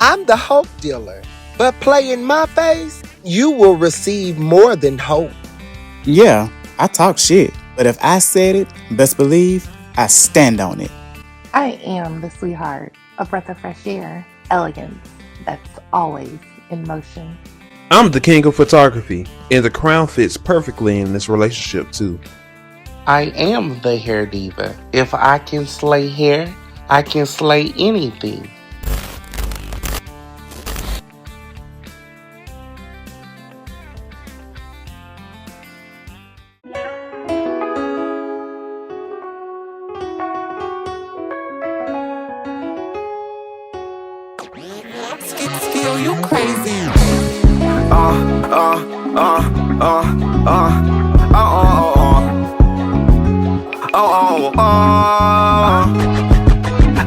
I'm the hope dealer, but play in my face, you will receive more than hope. Yeah, I talk shit, but if I said it, best believe I stand on it. I am the sweetheart, a breath of fresh air, elegance that's always in motion. I'm the king of photography, and the crown fits perfectly in this relationship too. I am the hair diva. If I can slay hair, I can slay anything. Skill, you crazy.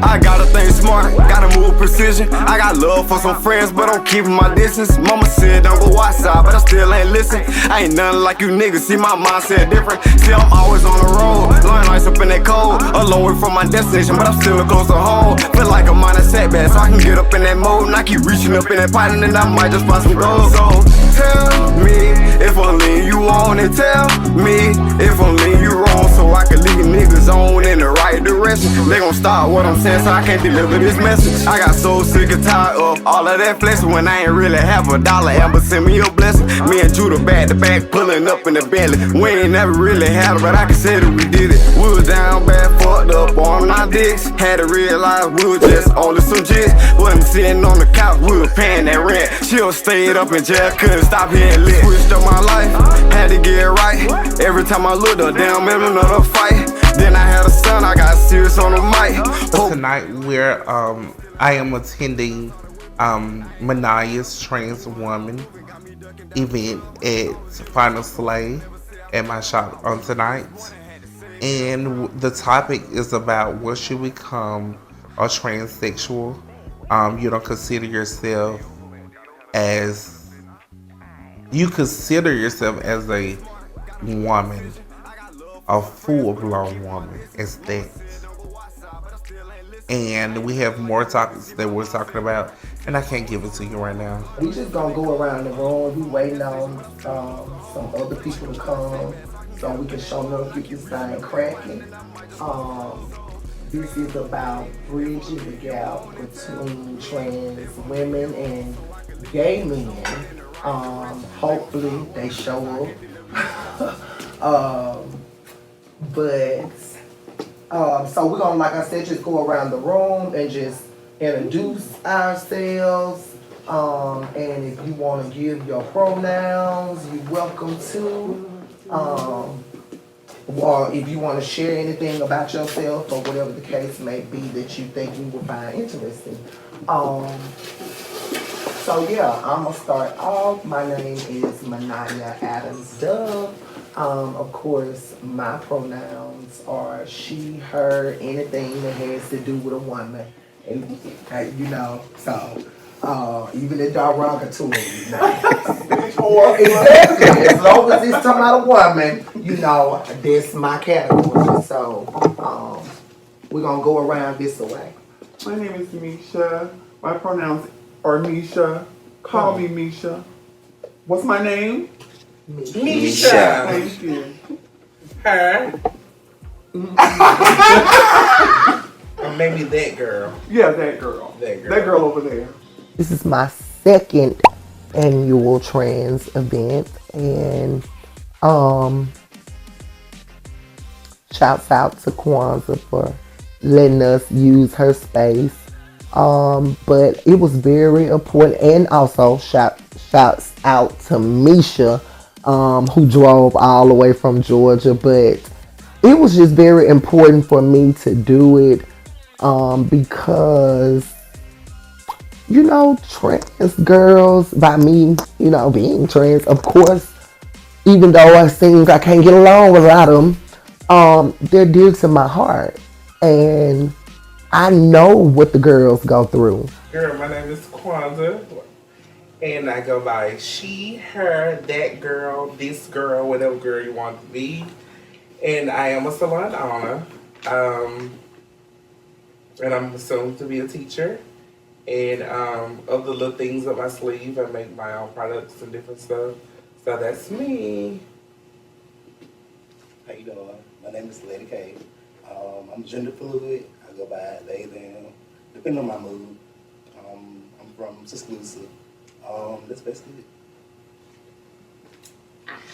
I gotta think smart, gotta move precision. I got love for some friends, but I'm keeping my distance. Mama said don't go outside, but I still ain't listen. I ain't nothing like you niggas, see my mindset different. See, I'm always on the road, long nights up in that cold. A long way from my destination, but I'm still close to home. Feel like I'm on a setback, so I can get up in that mode. And I keep reaching up in that pot, and then I might just find some gold. So tell me if I'm lean, you on it. Tell me if I'm lean, you wrong, so I can lead niggas on in the right direction. They gon' stop what I'm saying, so I can't deliver this message. I got so sick and tired of all of that flexing when I ain't really have a dollar. Amber send me a blessing. Me and Judah back to back, pulling up in the Bentley. We ain't never really had it, but I can say that we did it. We was down bad, fucked up on our dicks. Had to realize we was just only some jits. Wasn't sitting on the couch, we was paying that rent. She'll stayed up in jail, couldn't stop hearing lit. Switched up my life, had to get it right. Every time I looked up, damn, in another fight. Then I had a son, I got serious on the mic. Tonight where I am attending Manaya's Trans Woman event at Final Slay at my shop on tonight. And the topic is about what should become a transsexual. You don't consider yourself as you consider yourself as a woman, a full-blown woman, as that. And we have more topics that we're talking about, and I can't give it to you right now. We just gonna go around the room. We waiting on some other people to come so we can show them if this thing cracking. This is about bridging the gap between trans women and gay men. Hopefully they show up. So we're gonna, like I said, just go around the room and just introduce ourselves. And if you want to give your pronouns, you're welcome to. Or if you want to share anything about yourself or whatever the case may be that you think we will find interesting. So yeah, I'm gonna start off. My name is Manaya Adams Dove. Of course, my pronouns are she, her, anything that has to do with a woman. And, even the derogatory, exactly. As long as it's talking about a woman, that's my category. So, we're gonna go around this way. My name is Mesha. My pronouns are Mesha. Call me Mesha. What's my name? Mesha. Thank you. Her. Or maybe that girl. Yeah, that girl. That girl over there. This is my second annual trans event, and shouts out to Kwanzaa for letting us use her space. But it was very important, and also shouts out to Mesha, who drove all the way from Georgia. But it was just very important for me to do it because trans girls, by me, being trans, of course, even though it seems I can't get along with a lot of them, they're dear to my heart. And I know what the girls go through. Girl, my name is Kwanzaa, and I go by she, her, that girl, this girl, whatever girl you want to be. And I am a salon owner, and I'm soon to be a teacher. and other little things up my sleeve. I make my own products and different stuff. So that's me. How you doing? My name is Lady K. I'm gender fluid. I go by they, them, depending on my mood. I'm from Tuscaloosa. That's basically it.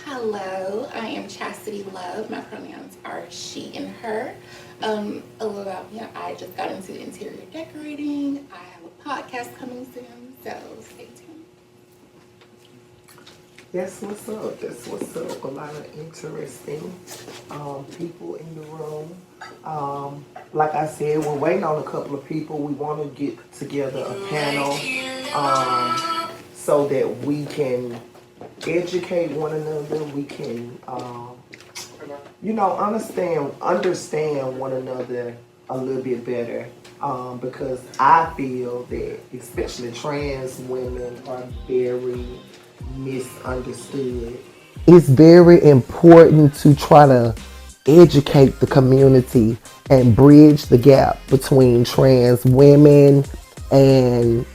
Hello, I am Chastity Love. My pronouns are she and her. A little about me, I just got into interior decorating. I have a podcast coming soon, so stay tuned. That's what's up. That's what's up. A lot of interesting people in the room. Like I said, we're waiting on a couple of people. We want to get together a panel so that we can educate one another. We can, understand one another a little bit better. Because I feel that especially trans women are very misunderstood. It's very important to try to educate the community and bridge the gap between trans women and,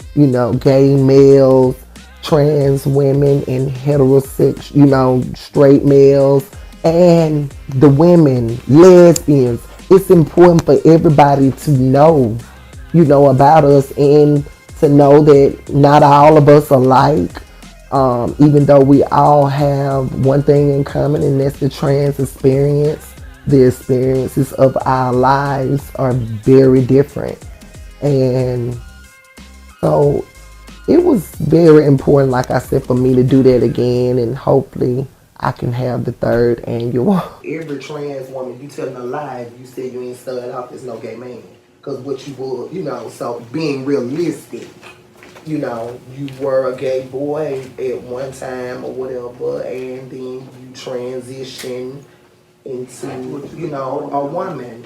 gay males, trans women and heterosexual, straight males, and the women, lesbians. It's important for everybody to know, about us and to know that not all of us are alike. Even though we all have one thing in common, and that's the trans experience, the experiences of our lives are very different. And so it was very important, like I said, for me to do that again, and hopefully I can have the 3rd annual. Every trans woman, you telling a lie if you say you ain't started off as no gay man. Because what you were, so being realistic. You were a gay boy at one time or whatever, and then you transition into, a woman.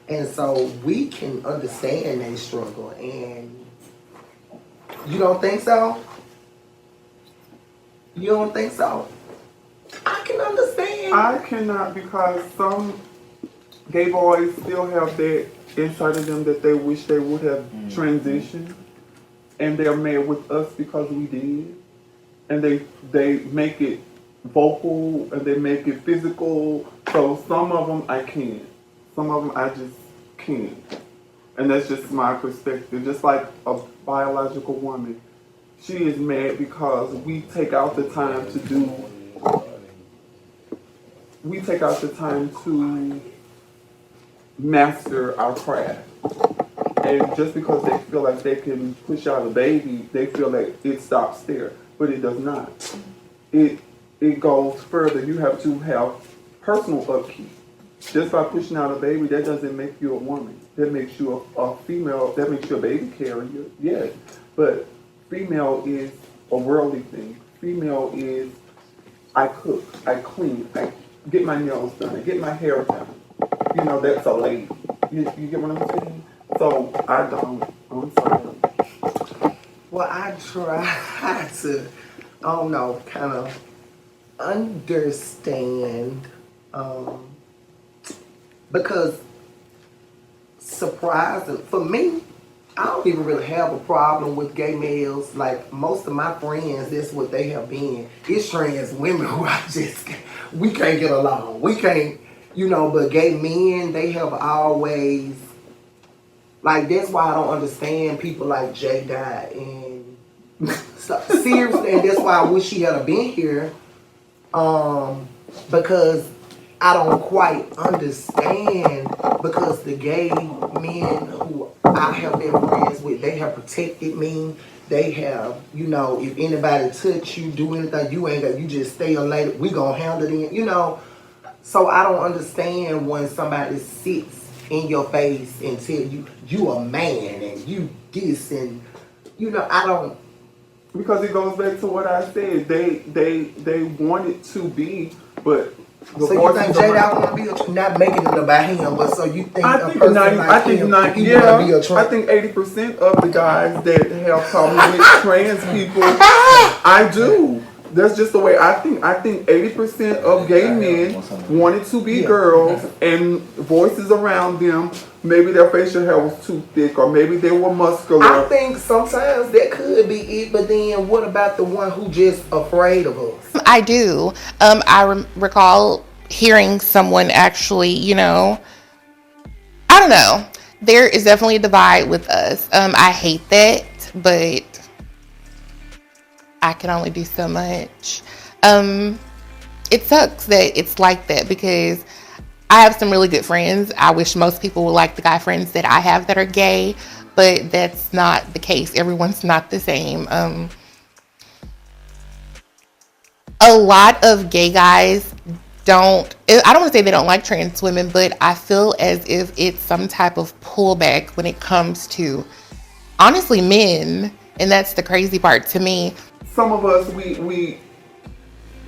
And so we can understand that struggle. And you don't think so? You don't think so? I can understand. I cannot, because some gay boys still have that inside of them that they wish they would have transitioned. And they're mad with us because we did. And they make it vocal and they make it physical. So some of them I can't. Some of them I just can't. And that's just my perspective. Just like a biological woman. She is mad because we take out the time to master our craft. And just because they feel like they can push out a baby, they feel like it stops there. But it does not. It goes further. You have to have personal upkeep. Just by pushing out a baby, that doesn't make you a woman. That makes you a female. That makes you a baby carrier, yes. But female is a worldly thing. Female is, I cook, I clean, I get my nails done, I get my hair done. That's a lady. You get what I'm saying? So I don't. I'm sorry. Well, I try to, kind of understand, because surprising for me, I don't even really have a problem with gay males. Like most of my friends, that's what they have been. It's trans women who we can't get along. We can't, but gay men, they have always, like, that's why I don't understand people like Jay Dye and so, seriously, and that's why I wish he had been here, because I don't quite understand, because the gay men who I have been friends with, they have protected me. They have, if anybody touch you, do anything, you just stay a lady, we gonna handle it, So I don't understand when somebody sits in your face and tell you a man and you this and, I don't. Because it goes back to what I said. They want it to be, but so you think Jay want to be not making it about him, but so you think I think 80% of the guys that have problems with trans people, I do. That's just the way I think. I think 80% of gay men wanted to be girls, and voices around them, maybe their facial hair was too thick, or maybe they were muscular. I think sometimes that could be it, but then what about the one who just afraid of us? I do. I recall hearing someone actually, I don't know. There is definitely a divide with us. I hate that, but I can only do so much. It sucks that it's like that because I have some really good friends. I wish most people would like the guy friends that I have that are gay, but that's not the case. Everyone's not the same. A lot of gay guys I don't want to say they don't like trans women, but I feel as if it's some type of pullback when it comes to, honestly, men. And that's the crazy part to me. Some of us, we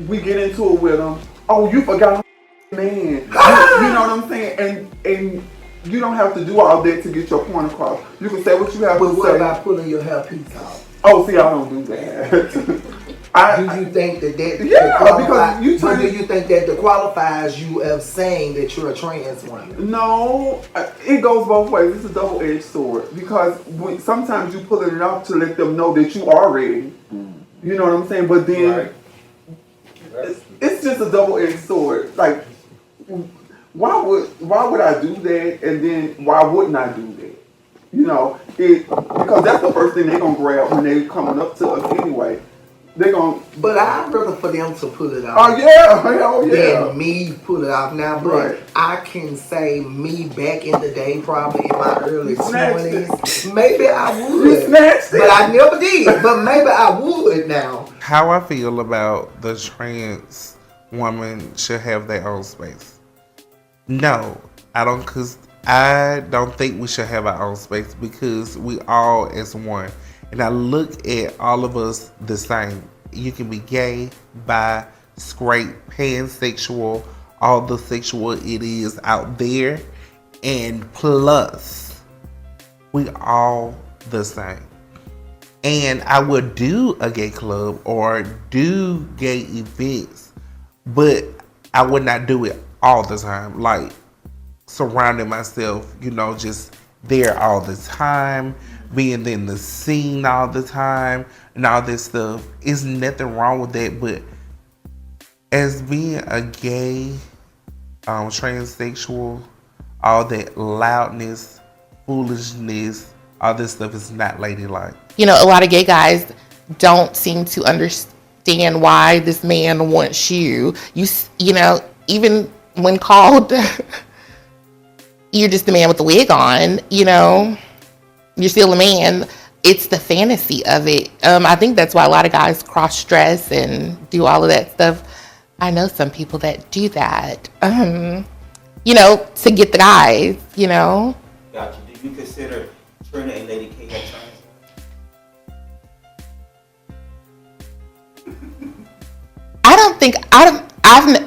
get into it with them. Oh, you forgot, man. You know what I'm saying? And you don't have to do all that to get your point across. You can say what you have to say. But what about pulling your hairpiece off? Oh, see, I don't do that. Do you think that because you do you think that qualifies you of saying that you're a trans woman? No, it goes both ways. It's a double-edged sword because sometimes you pull it off to let them know that you are ready. You know what I'm saying? But then it's just a double-edged sword. Like, why would I do that, and then why wouldn't I do that? Because that's the first thing they're gonna grab when they coming up to us anyway. They're gonna. But I'd rather for them to pull it off. Oh yeah. Than me pull it off now. But I can say me back in the day, probably in my early 20s, maybe I would. You snatched it. But I never did. But maybe I would now. How I feel about the trans woman should have their own space. No, I don't, because I don't think we should have our own space because we all is one. And I look at all of us the same. You can be gay, bi, straight, pansexual, all the sexual it is out there. And plus, we all the same. And I would do a gay club or do gay events, but I would not do it all the time. Like surrounding myself, just there all the time, being in the scene all the time and all this stuff. There's nothing wrong with that, but as being a gay, transsexual, all that loudness, foolishness, all this stuff is not ladylike. A lot of gay guys don't seem to understand why this man wants you. Even when called, you're just the man with the wig on, you're still a man. It's the fantasy of it. I think that's why a lot of guys cross-dress and do all of that stuff. I know some people that do that, to get the guys, Gotcha. Do you consider Trina and Lady K as trans?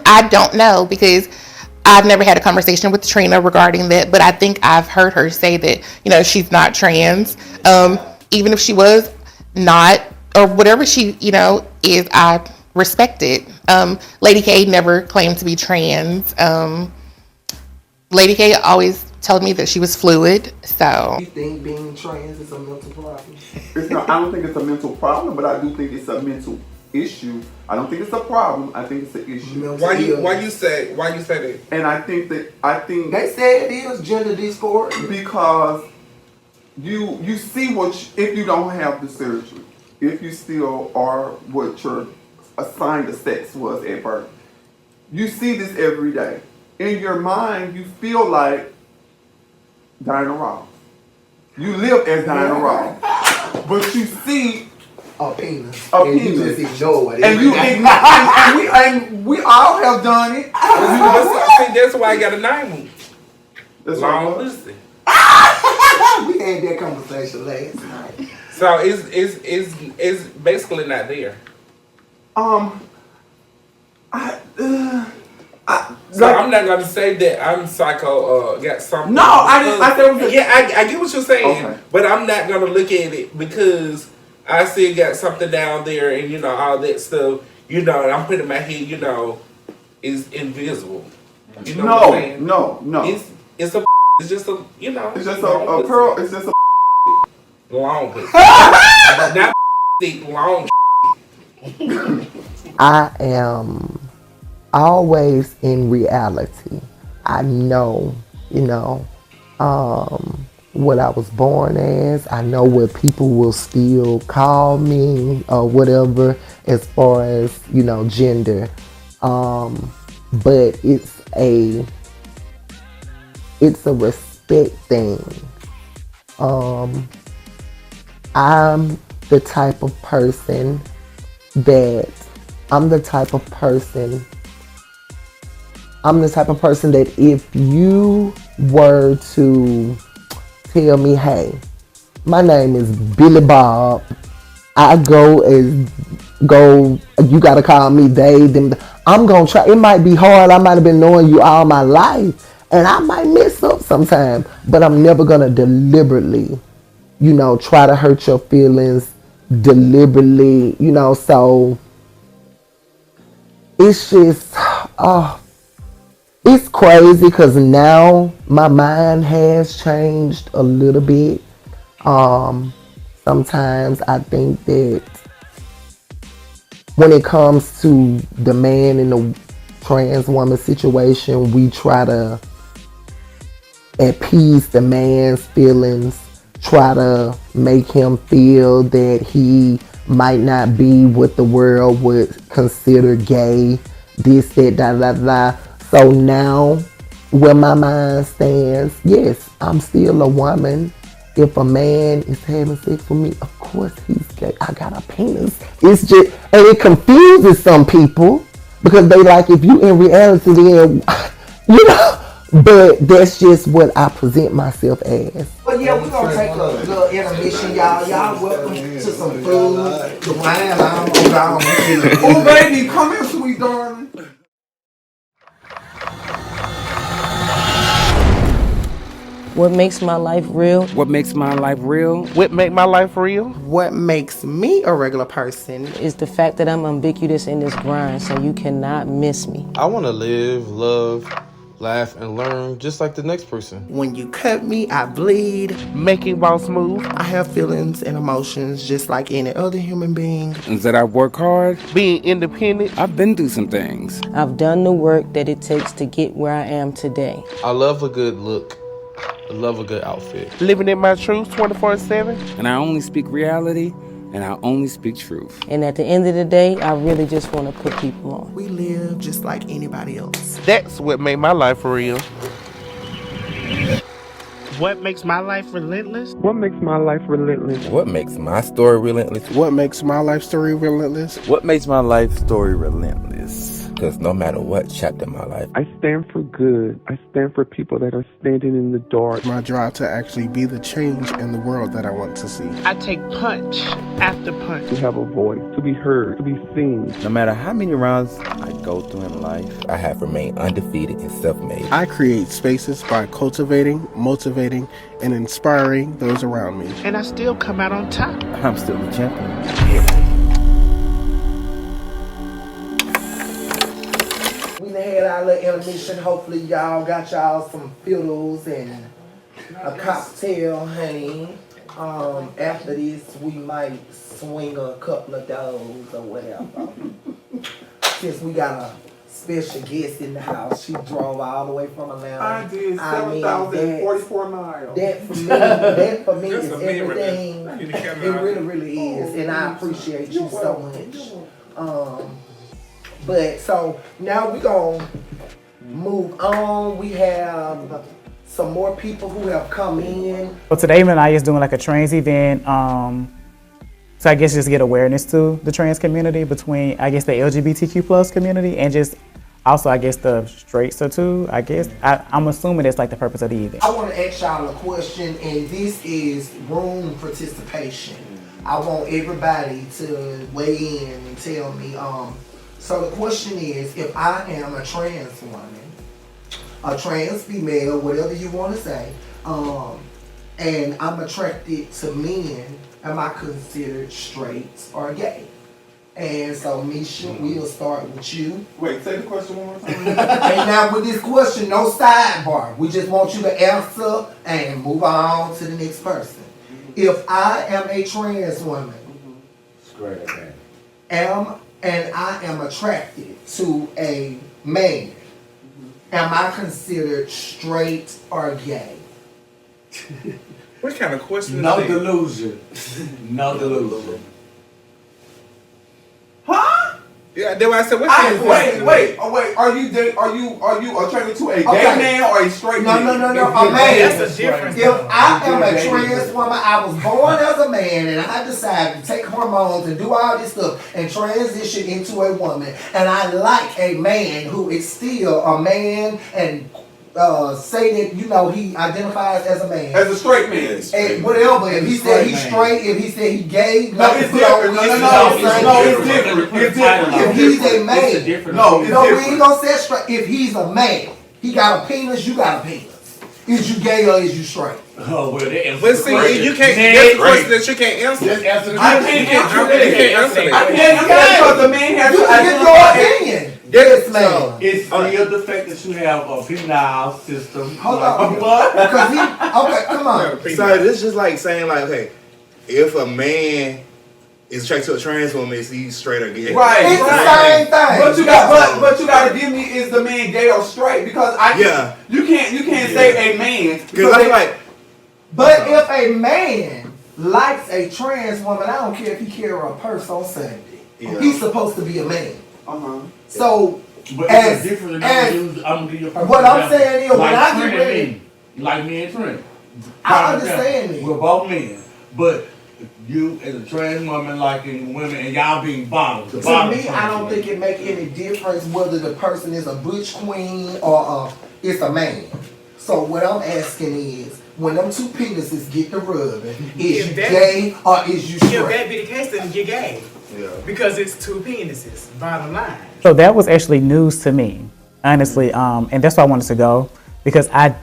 I don't know because I've never had a conversation with Trina regarding that, but I think I've heard her say that, she's not trans. Even if she was not, or whatever she, is, I respect it. Lady K never claimed to be trans. Lady K always told me that she was fluid, so. You think being trans is a mental problem? It's not. I don't think it's a mental problem, but I do think it's a mental issue. I don't think it's a problem. I think it's an issue. Why you say that? And I think they say it is gender dysphoria because you see if you don't have the surgery, if you still are what your assigned the sex was at birth, you see this every day. In your mind, you feel like Diana Ross. You live as Diana Ross, but you see a penis. And you just ignore it. And we all have done it. That's why I got a name. That's long pussy. We had that conversation last night. So it's basically not there. So I'm not gonna say that I'm psycho. Got something. No, I didn't. I said I get what you're saying, okay. But I'm not gonna look at it because I still got something down there, and all that stuff. You know, and I'm putting my head, you know, is invisible. You know what I'm saying? No. It's a it's just a, you know. It's just a pearl. It's just a long pussy. Not thick, long. I am always in reality. I know, what I was born as. I know what people will still call me or whatever as far as, gender. But it's a respect thing. I'm the type of person that if you were to tell me, hey, my name is Billy Bob, you gotta call me they, them, I'm gonna try. It might be hard. I might have been knowing you all my life and I might mess up sometime, but I'm never gonna deliberately, try to hurt your feelings deliberately, so it's just, it's crazy because now my mind has changed a little bit. Sometimes I think that when it comes to the man in the trans woman situation, we try to appease the man's feelings, try to make him feel that he might not be what the world would consider gay, this, that, da, da, da. So now, where my mind stands, yes, I'm still a woman. If a man is having sex with me, of course he's gay. I got a penis. It's just, and it confuses some people because they like, if you in reality, then, but that's just what I present myself as. Well, yeah, we're going to take a little intermission, y'all. Y'all welcome to some food. The wine, oh, baby, come here, sweet darling. What makes my life real? What makes my life real? What make my life real? What makes me a regular person is the fact that I'm ubiquitous in this grind, so you cannot miss me. I want to live, love, laugh, and learn just like the next person. When you cut me, I bleed. Making boss move. I have feelings and emotions just like any other human being. And that I work hard. Being independent. I've been through some things. I've done the work that it takes to get where I am today. I love a good look. I love a good outfit. Living in my truth 24/7. And I only speak reality, and I only speak truth. And at the end of the day, I really just want to put people on. We live just like anybody else. That's what made my life real. What makes my life relentless? What makes my life relentless? What makes my story relentless? What makes my life story relentless? What makes my life story relentless? Because no matter what chapter in my life, I stand for good. I stand for people that are standing in the dark. My drive to actually be the change in the world that I want to see. I take punch after punch. To have a voice, to be heard, to be seen. No matter how many rounds I go through in life, I have remained undefeated and self-made. I create spaces by cultivating, motivating, and inspiring those around me. And I still come out on top. I'm still the champion. We had our little intermission. Hopefully y'all got y'all some fiddles and a cocktail, honey. After this, we might swing a couple of those or whatever. Since we got a special guest in the house, she drove all the way from Atlanta. I did 7,044 miles. That for me is everything. It really is, and I appreciate you so much. But so now we're gonna move on. We have some more people who have come in. So today, Manaya is doing like a trans event. So I guess just get awareness to the trans community between, I guess, the LGBTQ plus community and just also, I guess, the straights are too. I guess I'm assuming that's like the purpose of the event. I want to ask y'all a question, and this is room participation. I want everybody to weigh in and tell me. So the question is, if I am a trans woman, a trans female, whatever you want to say, and I'm attracted to men, am I considered straight or gay? And so, Mesha, we'll start with you. Wait, say the question one more time. And now with this question, no sidebar. We just want you to answer and move on to the next person. If I am a trans woman, and I am attracted to a man, am I considered straight or gay? What kind of question No is that? delusion. No delusion. Huh? Yeah, that's why I said, what kind of question? Wait. Are you attracted to a gay man or a straight man? No. A man. That's a difference. If I am a trans woman, I was born as a man and I decided to take hormones and do all this stuff and transition into a woman, and I like a man who is still a man and say that, you know, he identifies as a man. As a straight man. And whatever. If he said he's straight, if he said he gay, No, it's different. It's different. If he's a man, it's we different. ain't gonna say straight. If he's a man, he got a penis, you got a penis. Is you gay or is you straight? Oh, well, But see, you can't. That's a question that you can't answer. Just answer I can't answer that. I I can't because the man has You to can get your opinion. Yes, man. It's still the fact that you have a penile system. Hold on. Because he, okay, come on. So this is just like saying, like, okay, if a man is attracted to a trans woman, is he straight or gay? Right. It's the same thing. But you gotta give me, is the man gay or straight? Because you can't say a man. Because I feel like, but if a man likes a trans woman, I don't care if he carry a purse on Sunday. Yeah. He's supposed to be a man. So, but as, it's different as I'm gonna give you a perfect what I'm example. saying is, when I Trent get and ready, me, like me and Trent. I understand it. We're both men, but you as a trans woman liking women and y'all being bottoms. To me, I don't think it make any difference whether the person is a butch queen or it's a man. So what I'm asking is, when them two penises get the rubbing, is you gay or is you straight? If that be the case, then you're gay. Yeah. Because it's two penises, bottom line. So that was actually news to me, honestly, and that's why I wanted to go, because I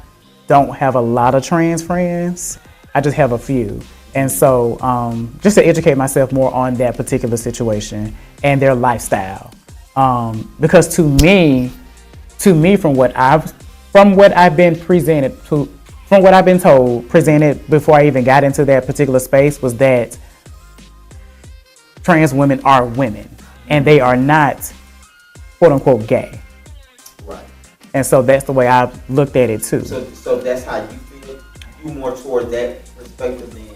don't have a lot of trans friends. I just have a few. And so just to educate myself more on that particular situation and their lifestyle. Because to me, from what I've been presented before I even got into that particular space, was that trans women are women and they are not quote unquote gay. Right. And so that's the way I've looked at it too. So that's how you feel? You more toward that perspective than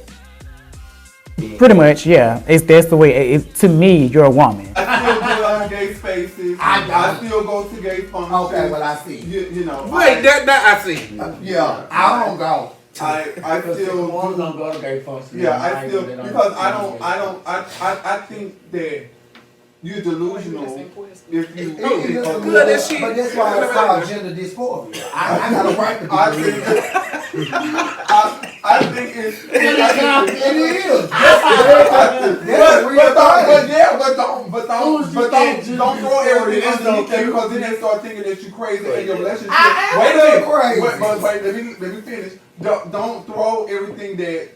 Pretty much, yeah. That's the way. To me, you're a woman. I still go in gay spaces. I still go to gay functions. Okay, well I see. You know. Wait, that I see. Yeah, I don't go. I still don't go to gay functions. Yeah, I still because I think that you're delusional if you. Good as shit. But that's why it's called gender dysphoria. I got a right to be. I think it's. It is. Don't throw everything underneath that, because then they start thinking that you crazy in your relationship. I am crazy. Wait, let me finish. Don't throw everything that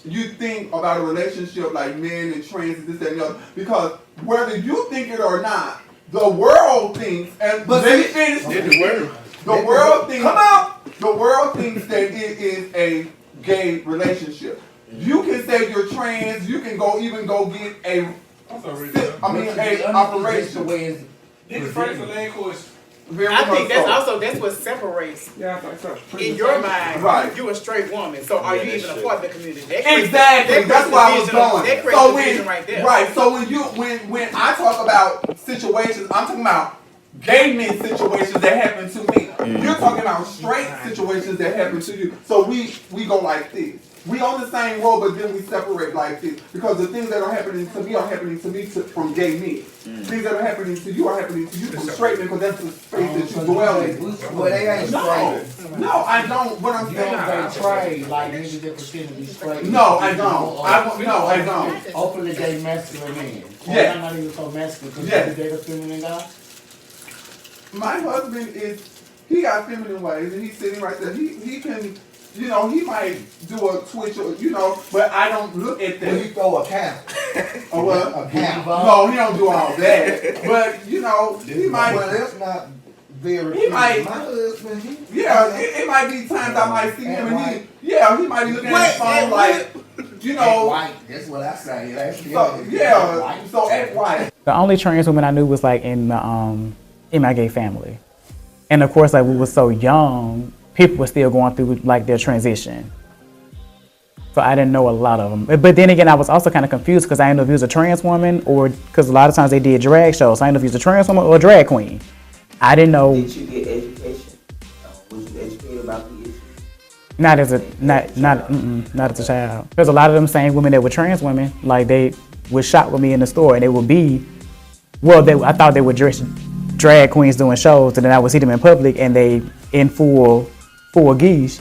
you think about a relationship, like men and trans and this, that, and the other, because whether you think it or not, the world thinks, and let me finish. The world thinks. Come out. The world thinks that it is a gay relationship. You can say you're trans. You can even go get a operation. I think that's what separates. In your mind, right. You're a straight woman. So are you even a part of the community? Exactly. That's why I was going. That creates division right there. Right. So when I talk about situations, I'm talking about gay men situations that happen to me. You're talking about straight situations that happen to you. So we go like this. We on the same road, but then we separate like this, because the things that are happening to me are happening to me from gay men. Things that are happening to you are happening to you from straight men, because that's the space that you dwell in. Well, they ain't straight. No, I don't. What I'm saying, like niggas that pretend to be straight. No, I don't. I don't. Openly gay masculine men. Yeah. I'm not even so masculine because Yeah. you date a feminine guy. My husband he got feminine ways, and he's sitting right there. He can you know, he might do a twitch or, you know, but I don't look at that. When you throw a count. Or what? A count. No, he don't do all that. But, you know, he might. Well, that's not very. He might. My husband, it might be times I might see him and he might be looking at his phone like, you know. White. That's what I say. So act white. The only trans woman I knew was like in my gay family. And of course, like we were so young, people were still going through like their transition. So I didn't know a lot of them. But then again, I was also kind of confused because I didn't know if he was a trans woman or, because a lot of times they did drag shows. So I didn't know if he was a trans woman or a drag queen. I didn't know. Did you get education? Was you educated about the issue? Not as a child. Because a lot of them same women that were trans women, like they would shop with me in the store and they would be, I thought they were drag queens doing shows, and then I would see them in public and they in full geesh,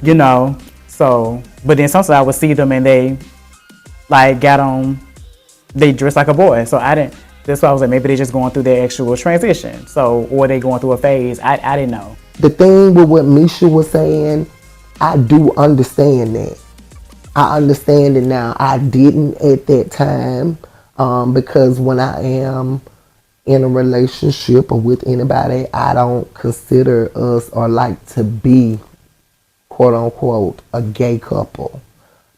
you know. So, but then sometimes I would see them and they like they dress like a boy. So that's why I was like, maybe they're just going through their actual transition. So, or they going through a phase. I didn't know. The thing with what Mesha was saying, I do understand that. I understand it now. I didn't at that time because when I am in a relationship or with anybody, I don't consider us or like to be, quote unquote, a gay couple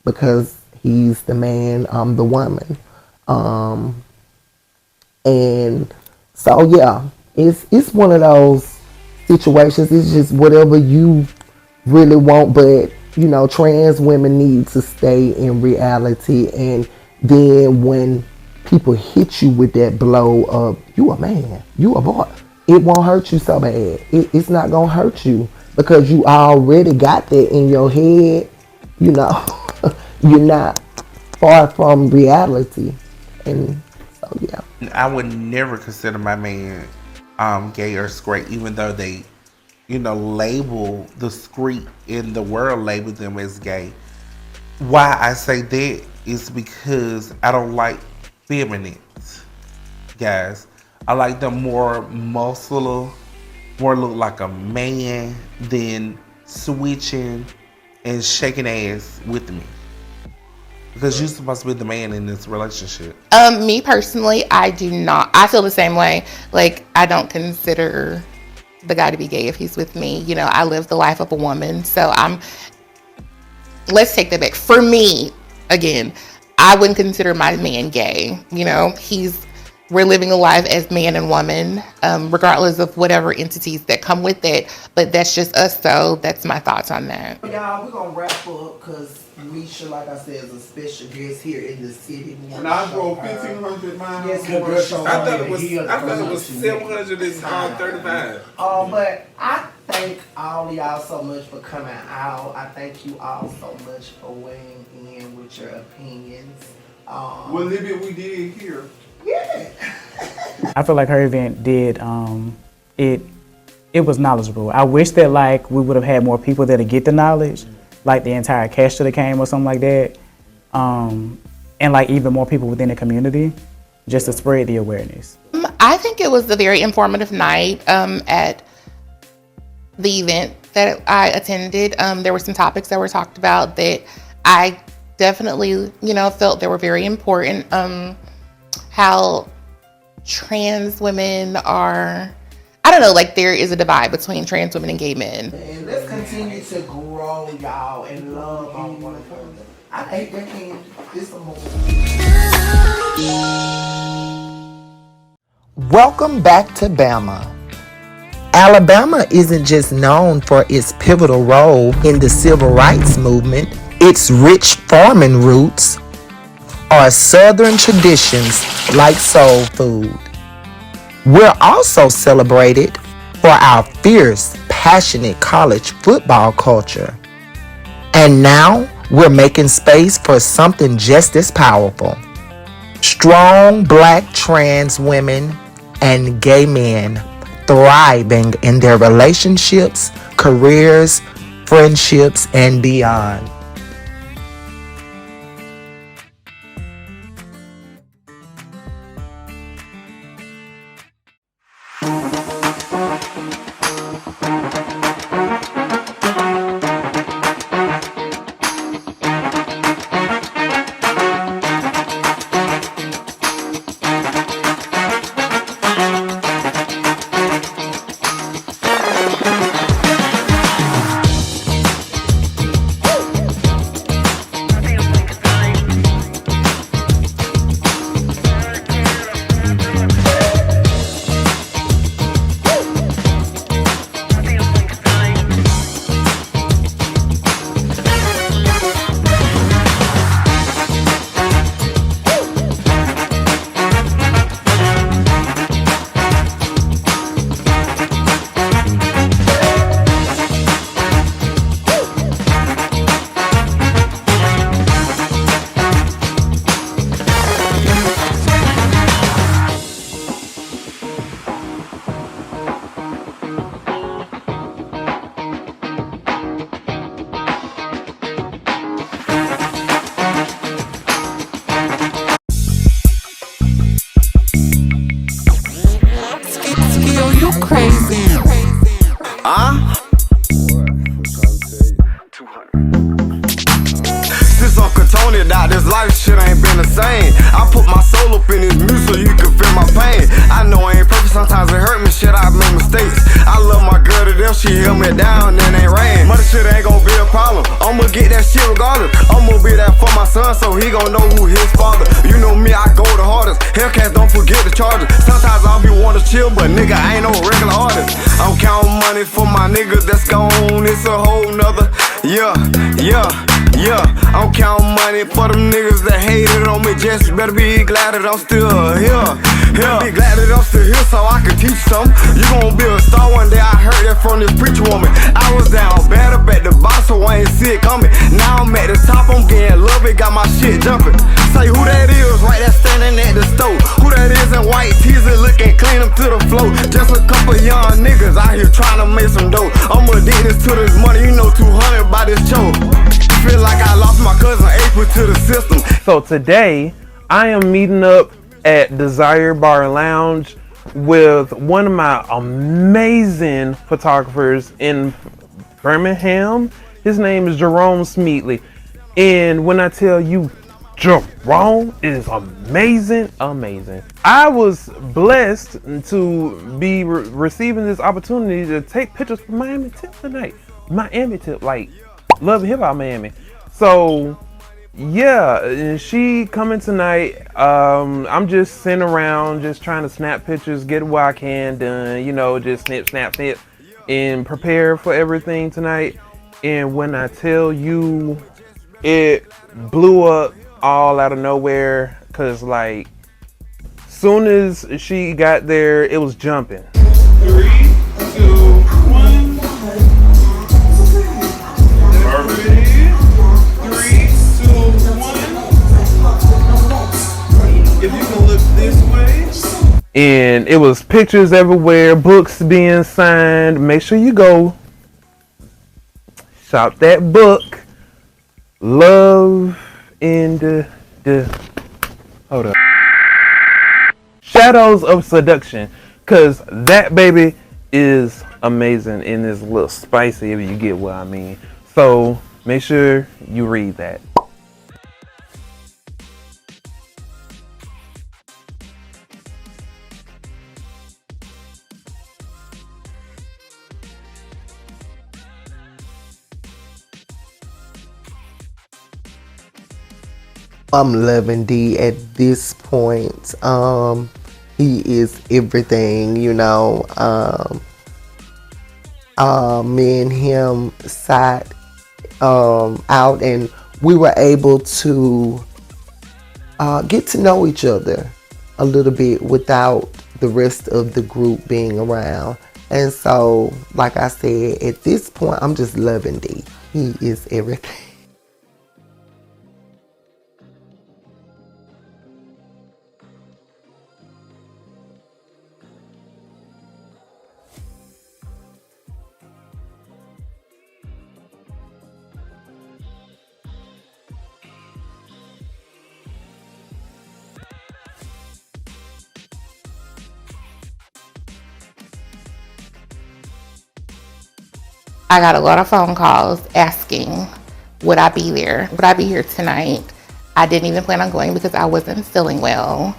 because he's the man, I'm the woman. And so, yeah, it's one of those situations. It's just whatever you really want, but you know, trans women need to stay in reality. And then when people hit you with that blow of you a man, you a boy, it won't hurt you so bad. It's not gonna hurt you because you already got that in your head. You know, you're not far from reality. And so, yeah. I would never consider my man gay or straight, even though they, you know, label the street in the world, label them as gay. Why I say that is because I don't like feminine guys. I like them more muscular, more look like a man than switching and shaking ass with me. Because you're supposed to be the man in this relationship. Me personally, I do not. I feel the same way. Like, I don't consider the guy to be gay if he's with me. You know, I live the life of a woman. So let's take that back. For me, again, I wouldn't consider my man gay. You know, we're living a life as man and woman, regardless of whatever entities that come with it. But that's just us, so that's my thoughts on that. Y'all, we're going to wrap up because Mesha, like I said, is a special guest here in the city. And I drove 1,500 miles. Yes, I thought it was 735. But I thank all of y'all so much for coming out. I thank you all so much for weighing in with your opinions. What little bit we did here. Yeah. I feel like her event did, it was knowledgeable. I wish that like we would have had more people that would get the knowledge, like the entire cast should have came or something like that. And like even more people within the community, just to spread the awareness. I think it was a very informative night at the event that I attended. There were some topics that were talked about that I definitely, you know, felt they were very important. How trans women are, I don't know, like there is a divide between trans women and gay men. And let's continue to grow, y'all, and love on one another. I hate that thing. It's a movie. Welcome back to BAMA. Alabama isn't just known for its pivotal role in the civil rights movement. Its rich farming roots are Southern traditions like soul food. We're also celebrated for our fierce, passionate college football culture. And now we're making space for something just as powerful. Strong Black trans women and gay men thriving in their relationships, careers, friendships, and beyond. insane. I put my soul up in this music so you can feel my pain. I know I ain't perfect, sometimes it hurt me, shit, I make mistakes. I love my girl to death, she held me down, then ain't rain. Mother shit ain't gon' be a problem, I'ma get that shit regardless. I'ma be that for my son, so he gon' know who his father. You know me, I go the hardest. Hellcats, don't forget the charges. Sometimes I'll be wanna chill, but nigga, I ain't no regular artist. I'm counting money for my niggas that's gone, it's a whole nother. Yeah. I'm counting money for them niggas that hated on me. Just better be glad that I'm still here. Be glad that I'm still here so I can teach some. You gon' be a star one day, I heard that from this preacher woman. I was down bad up at the bottom, so I ain't see it coming. Now I'm at the top, I'm getting love it, got my shit jumping. Say who that is, right there standing at the stove. Who that is in white tees and looking clean up to the floor. Just a couple young niggas out here trying to make some dough. I'm addicted to this money, you know 200 by this choke. Feel like I lost my cousin April to the system. So today, I am meeting up at Desire Bar and Lounge with one of my amazing photographers in Birmingham. His name is Jerome Smeatley. And when I tell you Jerome is amazing. I was blessed to be receiving this opportunity to take pictures from Miami Tip tonight. Miami Tip, like Love Hip Hop Miami. So yeah, and she coming tonight. I'm just sitting around, just trying to snap pictures, get what I can done, you know, just snap, and prepare for everything tonight. And when I tell you, it blew up all out of nowhere, cause like, soon as she got there, it was jumping. 3, 2, 1. Ready? 3, 2, 1. If you can look this way. And it was pictures everywhere, books being signed. Make sure you go shop that book. Love in the hold up. Shadows of Seduction. Cause that baby is amazing and is a little spicy if you get what I mean. So make sure you read that. I'm loving D at this point. He is everything, you know. Me and him sat out and we were able to get to know each other a little bit without the rest of the group being around. And so, like I said, at this point, I'm just loving D. He is everything. I got a lot of phone calls asking, would I be there? Would I be here tonight? I didn't even plan on going because I wasn't feeling well.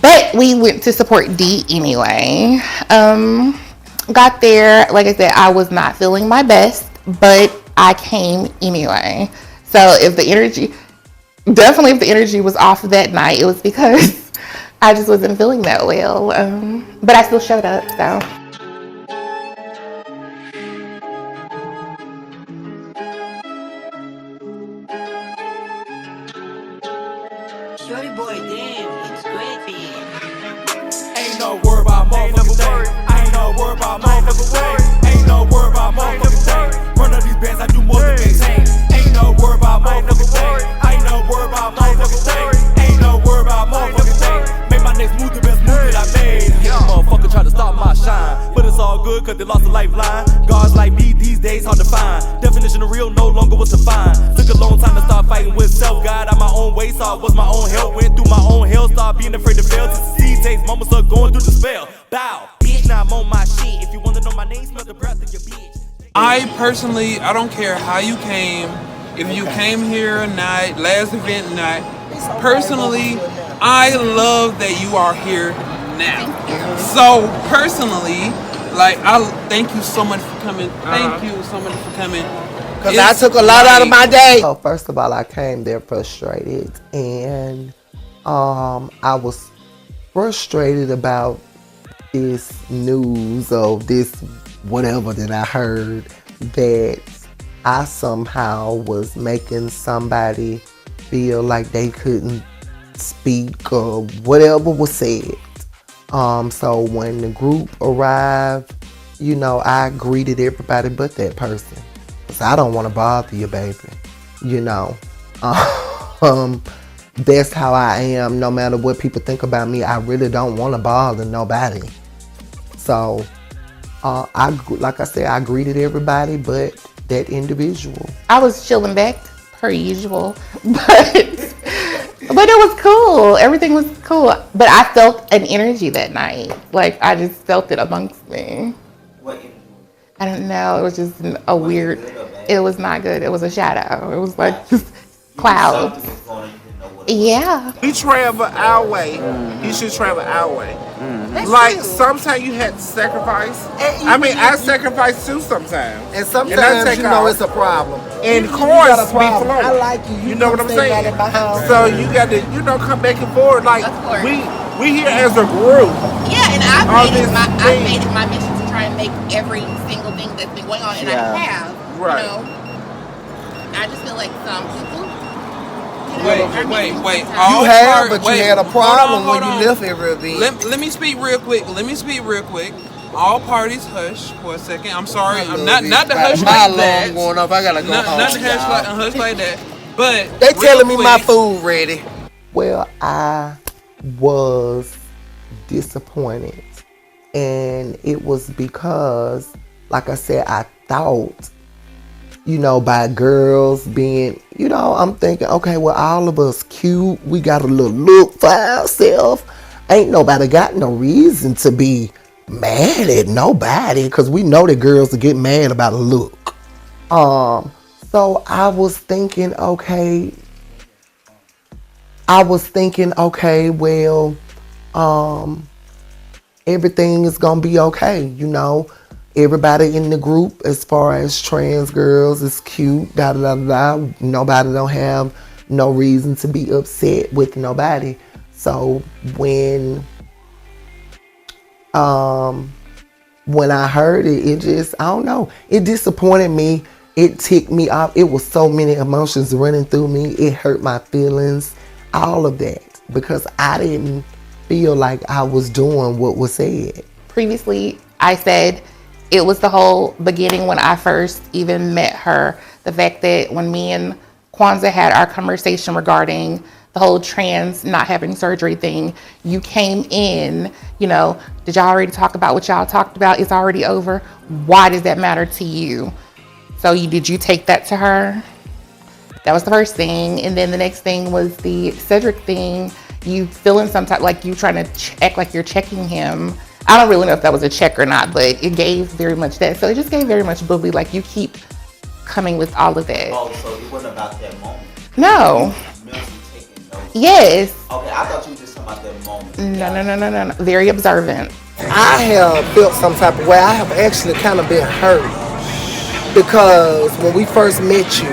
But we went to support D anyway. Got there, like I said, I was not feeling my best, but I came anyway. So if the energy was off that night, it was because I just wasn't feeling that well. But I still showed up, so. Shorty boy, damn, it's great. Ain't no word about motherfucking thing. I ain't no word about motherfucking thing. Ain't no word about motherfucking thing. Run up these bands, I do more than maintain. Ain't no word about motherfucking thing. I ain't no word about motherfucking thing. Ain't no word about motherfucking thing. Make my next move the best move that I made. Yeah, motherfucker try to stop my shine, but it's all good cause they lost a lifeline. Guards like me these days hard to find. Definition of real no longer was defined. Took a long time to start fighting with self. God out my own way, saw it was my own hell. Went through my own hell, started being afraid to fail. Just these days, mama started going through the spell. Bow, bitch, now I'm on my shit. If you wanna know my name, smell the breath of your bitch. I personally, I don't care how you came. If you came here or not, last event or not, Personally, I love that you are here now. So personally, like, I thank you so much for coming. Thank you so much for coming. Because I took a lot out of my day. So first of all, I came there frustrated, and I was frustrated about this news of this whatever that I heard, that I somehow was making somebody feel like they couldn't speak or whatever was said. So when the group arrived, you know, I greeted everybody but that person. Cause I don't want to bother you, baby. You know, that's how I am. No matter what people think about me, I really don't want to bother nobody. So, like I said, I greeted everybody but that individual. I was chilling back per usual, but it was cool. Everything was cool. But I felt an energy that night. Like, I just felt it amongst me. I don't know. It was just a weird. It was not good. It was a shadow. It was like just clouds. Yeah. We travel our way. You should travel our way. Like, sometimes you had to sacrifice. I mean, I sacrifice too sometimes. And sometimes you know it's a problem. And You coins got a be problem. flowing. I like you. You know what I'm come stay saying? right at my house. So you got to, come back and forth. Like, we here as a group. Yeah, and I've All made, this I've made it my mission to try and make every single thing that's been going on, and I have. Right. You know, I just feel like some people. Wait. You had, but you had a problem when you left every event. Let me speak real quick. All parties hush for a second. I'm sorry. I'm not the hush my like that. going off. I gotta go home. Not the hush like that. But they telling me my food ready. Well, I was disappointed, and it was because, like I said, I thought, you know, by girls being, you know, I'm thinking, okay, well, all of us cute. We got a little look for ourselves. Ain't nobody got no reason to be mad at nobody, because we know that girls will get mad about a look. So I was thinking, okay, well, everything is gonna be okay, you know. Everybody in the group, as far as trans girls, is cute, Nobody don't have no reason to be upset with nobody. So when I heard it, it just, I don't know, it disappointed me. It ticked me off. It was so many emotions running through me. It hurt my feelings, all of that, because I didn't feel like I was doing what was said. Previously, I said it was the whole beginning when I first even met her. The fact that when me and Kwanzaa had our conversation regarding the whole trans not having surgery thing, you came in, you know, did y'all already talk about what y'all talked about? It's already over. Why does that matter to you? So did you take that to her? That was the first thing. And then the next thing was the Cedric thing. You feeling some type, like you trying to act like you're checking him. I don't really know if that was a check or not, but it gave very much that. So it just gave very much bubbly, like you keep coming with all of that. Oh, so it wasn't about that moment? No. Yes. Okay, I thought you were just talking about that moment. No. Very observant. I have felt some type of way. I have actually kind of been hurt, because when we first met you,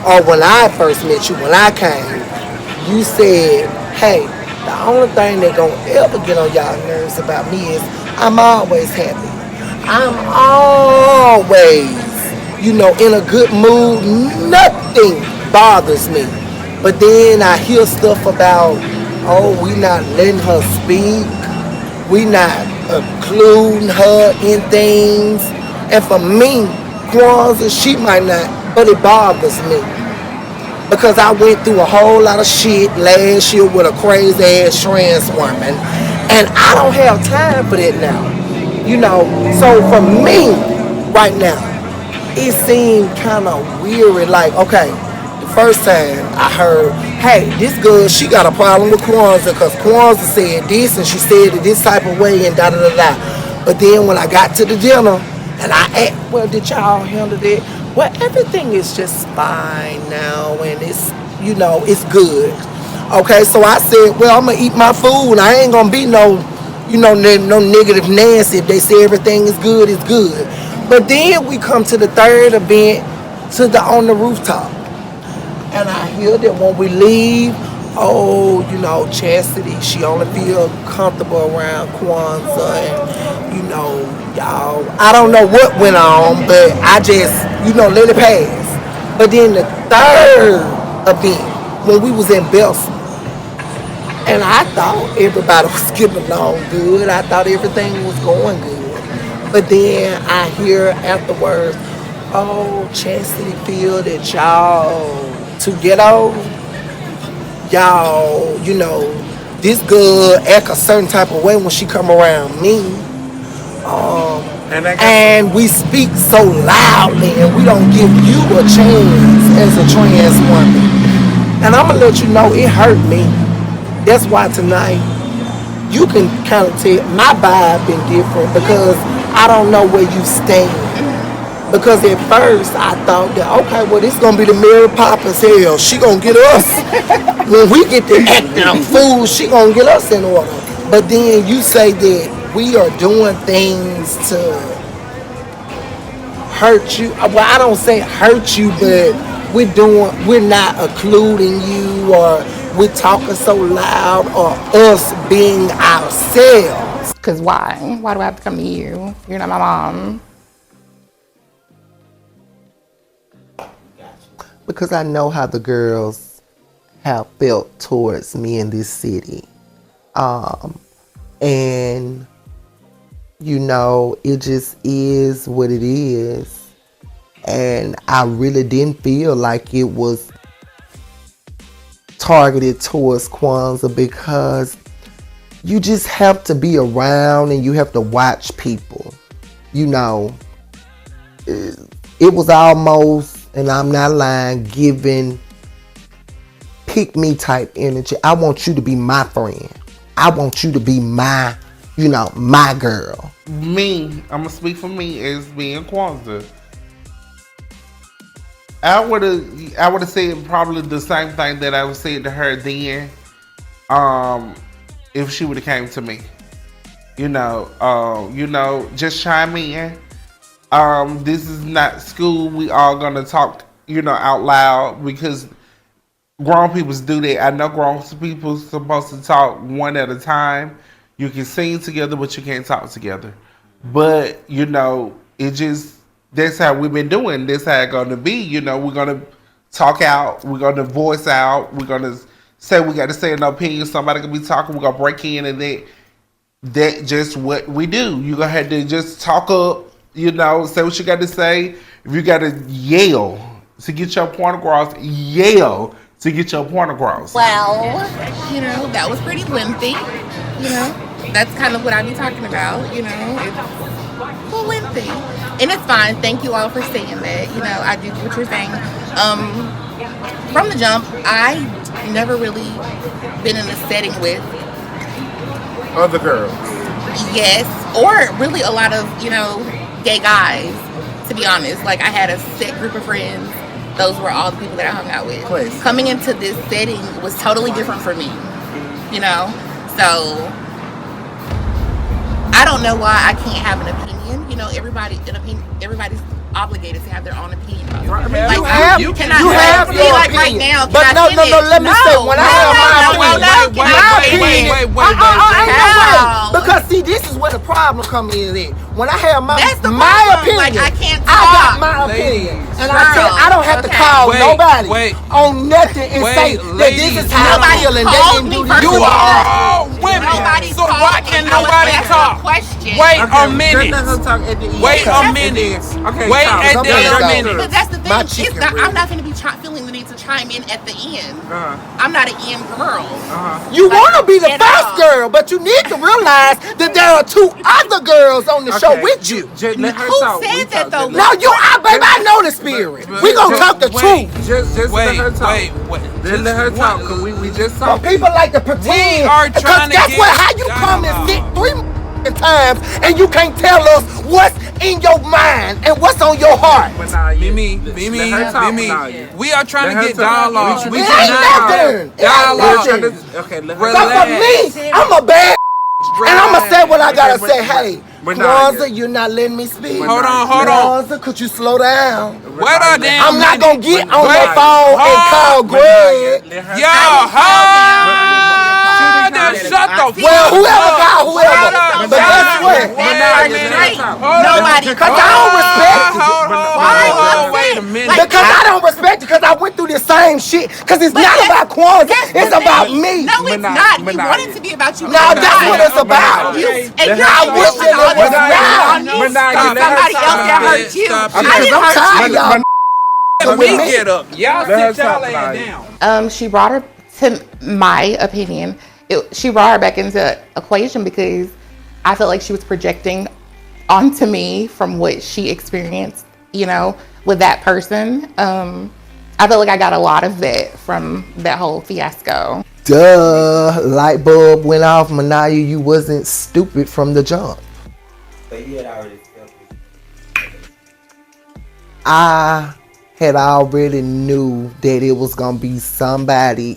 or when I first met you, when I came, you said, hey, the only thing that gonna ever get on y'all nerves about me is I'm always happy. I'm always, you know, in a good mood. Nothing bothers me. But then I hear stuff about, oh, we not letting her speak. We not including her in things. And for me, Kwanzaa, she might not, but it bothers me. Because I went through a whole lot of shit last year with a crazy ass trans woman. And I don't have time for that now. You know, so for me, right now, it seemed kind of weary. Like, okay, the first time I heard, hey, this girl, she got a problem with Kwanzaa because Kwanzaa said this and she said it this type of way and da-da-da-da. But then when I got to the dinner and I asked, well, did y'all handle that? Well, everything is just fine now and it's, you know, it's good. Okay, so I said, well, I'm gonna eat my food. I ain't gonna be no negative Nancy. If they say everything is good, it's good. But then we come to the third event, on the rooftop, and I hear that when we leave, Chastity, she only feel comfortable around Kwanzaa, and y'all, I don't know what went on, but I just let it pass. But then the third event, when we was in Belson, and I thought everybody was getting along good. I thought everything was going good. But then I hear afterwards, Chastity feel that y'all too ghetto. Y'all, this girl act a certain type of way when she come around me. And we speak so loudly and we don't give you a chance as a trans woman. And I'm gonna let you know it hurt me. That's why tonight you can kind of tell my vibe been different because I don't know where you stand. Because at first I thought that, okay, well, this gonna be the Mary Poppins hell. She gonna get us. When we get to acting a fool, she gonna get us in order. But then you say that we are doing things to hurt you. Well, I don't say hurt you, but we're not occluding you, or we're talking so loud, or us being ourselves. Cause why? Why do I have to come to you? You're not my mom. Because I know how the girls have felt towards me in this city. And it just is what it is. And I really didn't feel like it was targeted towards Kwanzaa, because you just have to be around and you have to watch people. It was almost, and I'm not lying, giving pick me type energy. I want you to be my friend. I want you to be my, my girl. Me, I'm gonna speak for me as being Kwanzaa. I would have said probably the same thing that I would say to her then, if she would have came to me. Just chime in. This is not school. We all gonna talk, out loud, because grown people do that. I know grown people supposed to talk one at a time. You can sing together, but you can't talk together. But it just, that's how we've been doing. That's how it's gonna be. We're gonna talk out. We're gonna voice out. We're gonna say we got to say an opinion. Somebody gonna be talking. We're gonna break in, and that just what we do. You gonna have to just talk up. Say what you got to say. If you got to yell to get your point across, yell to get your point across. Well, that was pretty lengthy. That's kind of what I be talking about. It's a little lengthy. And it's fine. Thank you all for saying that. I do what you're saying. From the jump, I never really been in a setting with other girls. Yes, or really a lot of, gay guys, to be honest. Like, I had a set group of friends. Those were all the people that I hung out with. Please. Coming into this setting was totally different for me, So, I don't know why I can't have an opinion. Everybody's obligated to have their own opinion. You have your like opinion. right now. But no, let me say, when I have my opinion, because see, this is where the problem comes in. When I have my opinion, like, I can't talk. I got my opinion, and I don't have to call nobody on nothing and say that this is how I feel, and they didn't do this. You are all women, so why can nobody talk? Wait a minute. Wait a minute. Wait at the minute. But that's the thing. I'm not going to be feeling the need to chime in at the end. I'm not an end girl. You want to be the first girl, but you need to realize that there are two other girls on the show with you. Who said that though? No, baby, I know the spirit. We gonna talk the truth. Just let her talk. Just let her talk, cause we just talk. People like to pretend. We are trying to that's how you come and sit 3 times, and you can't tell us what's in your mind and what's on your heart. Mimi. We are trying to get dialogue. It ain't nothing. Dialogue. Okay, so for me, I'm a bad and I'ma say what I gotta say. Hey, Kwanzaa, you're not letting me speak. Hold on. Kwanzaa, could you slow down? What are damn? I'm not gonna get on that phone and call Greg. Shut the fuck up. Well, whoever got whoever. But guess what? Nobody. Because I don't respect you. Wait a minute. Because I don't respect you because I went through the same shit. Because it's not about Kwanzaa. It's about me. No, it's not. You want it to be about you. No, that's what it's about. I wish that it was not. Somebody else that hurt you. I'm tired of y'all. Let me get up. Y'all sit y'all ass down. She brought her, to my opinion, she brought her back into equation because I felt like she was projecting onto me from what she experienced, with that person. I felt like I got a lot of that from that whole fiasco. Duh, light bulb went off, Manaya. You wasn't stupid from the jump. But you had already felt it. I had already knew that it was gonna be somebody,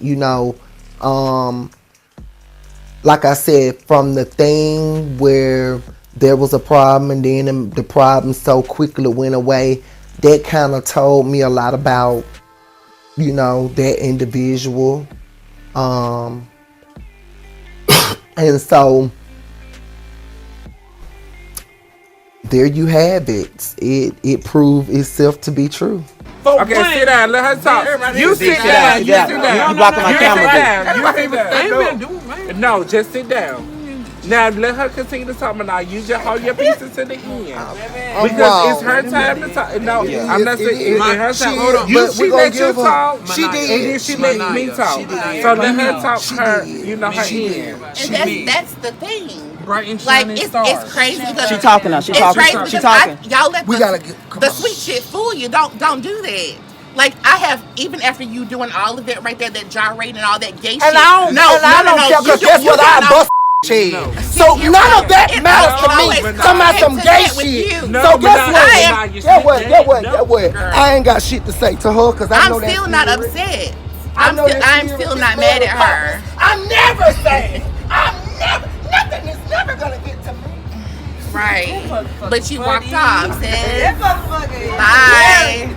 like I said, from the thing where there was a problem and then the problem so quickly went away, that kind of told me a lot about, that individual. And so there you have it. It proved itself to be true. Okay, sit down. Let her talk. You sit down. You sit down. You blocking my camera. You sit down. No, just sit down. Now let her continue to talk. Now you just hold your pieces to the end because it's her time to talk. No, I'm not saying it's her time. Hold on. She let you talk. She did. And then she let me talk. So let her talk. Her end. And that's the thing. Bright and Like shining it's crazy because She talking now. She talking. Crazy She because talking. y'all let We gotta get. the sweet shit fool you. Don't do that. Like I have, even after you doing all of that right there, that gyrating and all that gay shit. And I don't care because guess what? I bust shit. So none of that matters to me. Talking about some gay shit. So guess what? I ain't got shit to say to her because I know I'm that. still not upset. I'm still not mad at her. I'm never saying. Nothing is never gonna get to me. Right. But you walked off, sis. Bye.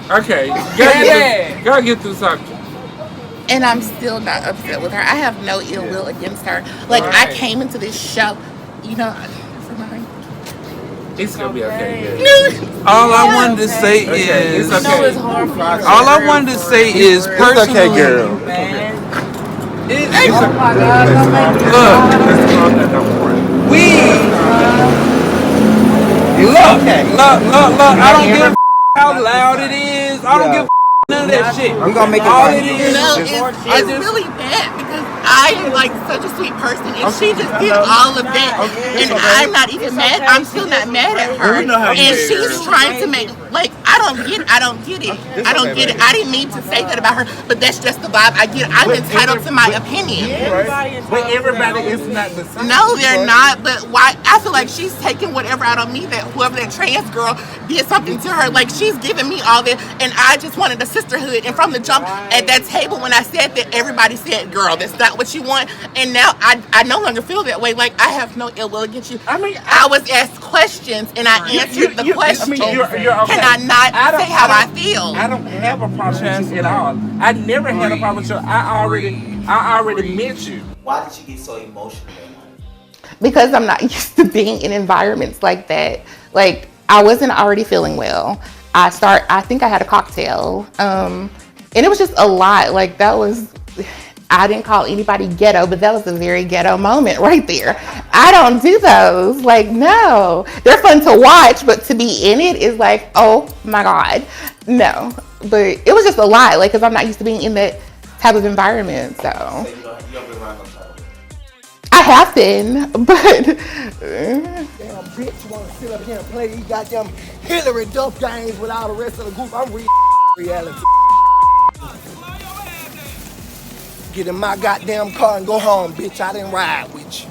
Okay, gotta get through something. And I'm still not upset with her. I have no ill will against her. Like I came into this show, It's gonna be okay. All I wanted to say is, It's okay. all I wanted to say is personally. It's okay, girl. Look, I don't give a how loud it is. I don't give a none of that shit. I'm gonna make it all right. it is. It's really bad because I am like such a sweet person and she just did all of that and I'm not even mad. I'm still not mad at her. And she's trying to make I don't get it. I don't get it. I didn't mean to say that about her, but that's just the vibe I get. I'm entitled to my opinion. But everybody is not the same. No, they're not. But why? I feel like she's taking whatever out on me that whoever that trans girl did something to her. Like she's giving me all that, and I just wanted a sisterhood. And from the jump at that table when I said that, everybody said, "Girl, that's not what you want." And now I no longer feel that way. Like I have no ill will against you. I was asked questions and I answered the questions. You're okay. Can I not say how I feel? I don't have a problem with you at all. I never had a problem with you. I already met you. Why did you get so emotional? because I'm not used to being in environments like that. Like I wasn't already feeling well. I think I had a cocktail. And it was just a lot. Like that was, I didn't call anybody ghetto, but that was a very ghetto moment right there. I don't do those. Like, no. They're fun to watch, but to be in it is like, oh my God. No. But it was just a lot, like, because I'm not used to being in that type of environment, so. I have been, but. Damn bitch wanna sit up here and play these goddamn Hillary Duff games with all the rest of the group. I'm reality. Get in my goddamn car and go home, bitch. I didn't ride with you.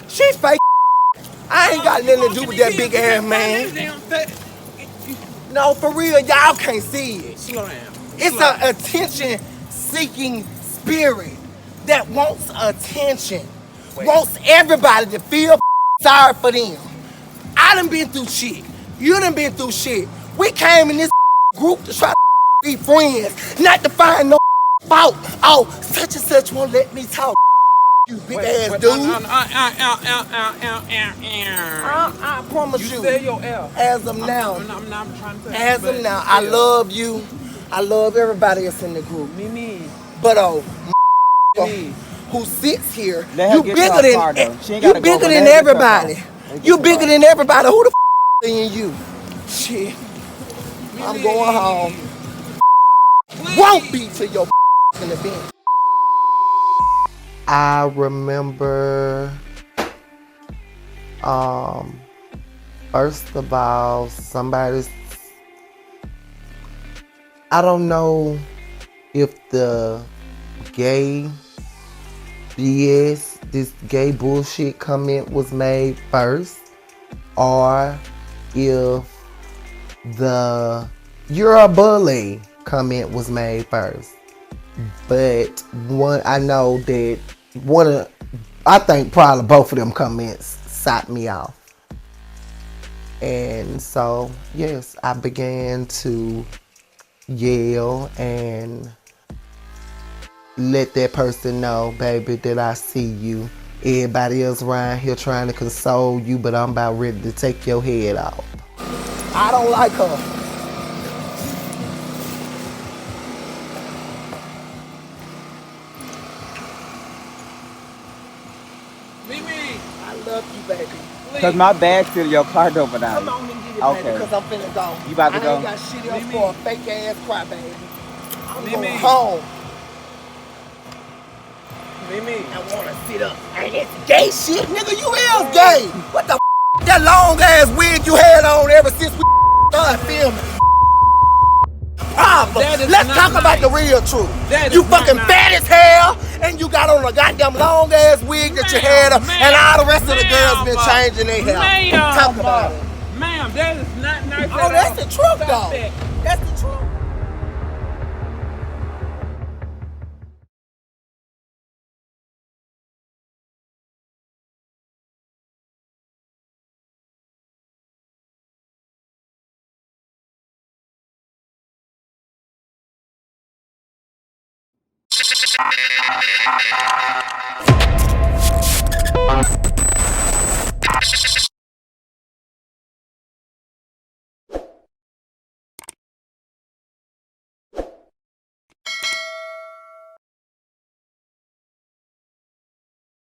She's fake. I ain't got nothing to do with that big ass man. No, for real, y'all can't see it. Slow down. It's an attention-seeking spirit that wants attention. Wants everybody to feel sorry for them. I done been through shit. You done been through shit. We came in this group to try to be friends, not to find no fault. Oh, such and such won't let me talk. You big ass dude. I promise you. Say your L. As of now. I'm trying to. As of now, I love you. I love everybody that's in the group. Me. But who sits here, Let her you get bigger to her than car, though. She ain't you gotta go, bigger but than let her get to her everybody. car. You bigger than everybody. Who the than you? Shit. I'm going home. Won't be till your in the bench. I remember, first of all, I don't know if the gay BS, this gay bullshit comment was made first, or if the "you're a bully" comment was made first. But I know that I think probably both of them comments set me off. And so, yes, I began to yell and let that person know, baby, that I see you. Everybody else around here trying to console you, but I'm about ready to take your head off. I don't like her. I love you, baby. Cause my bag's still in your car door, but Come on and get it, baby, because I'm finna go. You about to go? I ain't got shit else for a fake ass crybaby. I'm going home. I wanna sit up. Hey, that's gay shit, nigga. You is gay. What the that long ass wig you had on ever since we started filming? Let's talk about the real truth. You fucking fat as hell, and you got on a goddamn long ass wig that you had, and all the rest of the girls been changing their hair. Talk about it. Ma'am, that is not nice. Oh, that's the truth, though. That's the truth.